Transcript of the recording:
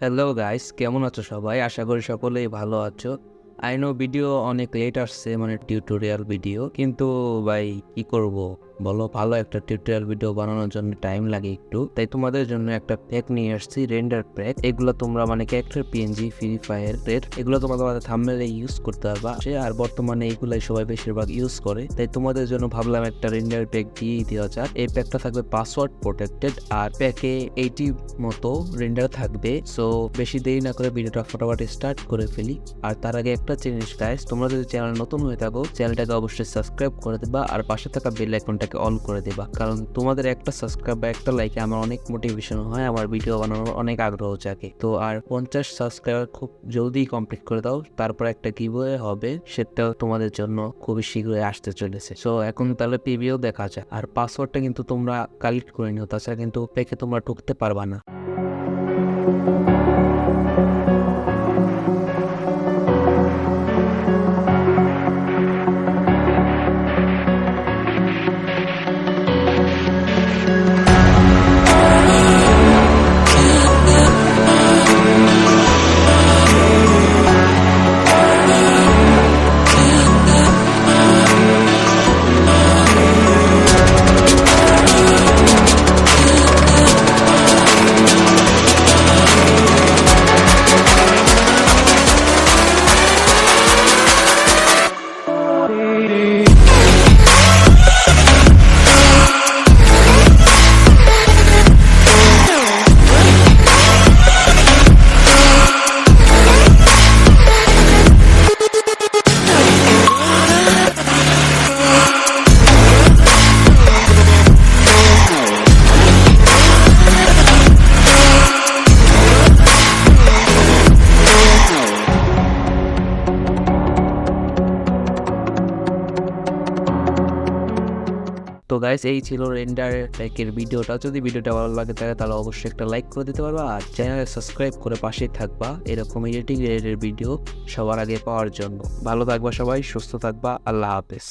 Hello guys, কেমন আছো সবাই? আশা করি সকলেই ভালো আছো। আই নো ভিডিও অনেক লেট আসছে, মানে টিউটোরিয়াল ভিডিও, কিন্তু ভাই কি করব বলো, ভালো একটা টিউটোরিয়াল ভিডিও বানানোর জন্য টাইম লাগে একটু, তাই তোমাদের জন্য একটা প্যাক নিয়ে আসছি, রেন্ডার প্যাক। এগুলো তোমরা মানে ক্যারেক্টার পিএনজি ফ্রি ফায়ারের এগুলো তোমাদের থাম্বনেলে ইউজ করতে পারবা। আর বর্তমানে এগুলাই সবাই বেশিরভাগ ইউজ করে, তাই তোমাদের জন্য ভাবলাম একটা রেন্ডার প্যাক দিয়ে দেওয়া যাক। এই প্যাকটা থাকবে পাসওয়ার্ড প্রোটেক্টেড, আর প্যাকে 80 মতো রেন্ডার থাকবে। সো বেশি দেরি না করে ভিডিওটা ফটাফট স্টার্ট করে ফেলি। আর তার আগে একটা জিনিস গাইস, তোমরা যদি চ্যানেল নতুন হয়ে থাকো চ্যানেলটাকে অবশ্যই সাবস্ক্রাইব করে দেবা, আর পাশে থাকা বেল আইকনটাকে অন করে দেবা, কারণ তোমাদের একটা সাবস্ক্রাইব বা একটা লাইকে আমার অনেক মোটিভেশন হয়, আমার ভিডিও বানানোর অনেক আগ্রহ জাগে। তো আর 50 সাবস্ক্রাইবার খুব জলদি কমপ্লিট করে দাও, তারপর একটা গিভওয়ে হবে, সেটাও তোমাদের জন্য খুবই শীঘ্রই আসতে চলেছে। সো এখন তাহলে প্রিভিউ দেখা যাক। আর পাসওয়ার্ডটা কিন্তু তোমরা কালেক্ট করে নিও, তাছাড়া কিন্তু পেকে তোমরা ঢুকতে পারবা না। তো গাইস, এই ছিল রেন্ডার প্যাকের ভিডিওটা। যদি ভিডিওটা ভালো লাগে তাহলে অবশ্যই একটা লাইক করে দিতে পারবা, আর চ্যানেলে সাবস্ক্রাইব করে পাশেই থাকবা এরকম এডিটিং রিলেটেড ভিডিও সবার আগে পাওয়ার জন্য। ভালো থাকবা সবাই, সুস্থ থাকবা, আল্লাহ হাফেজ।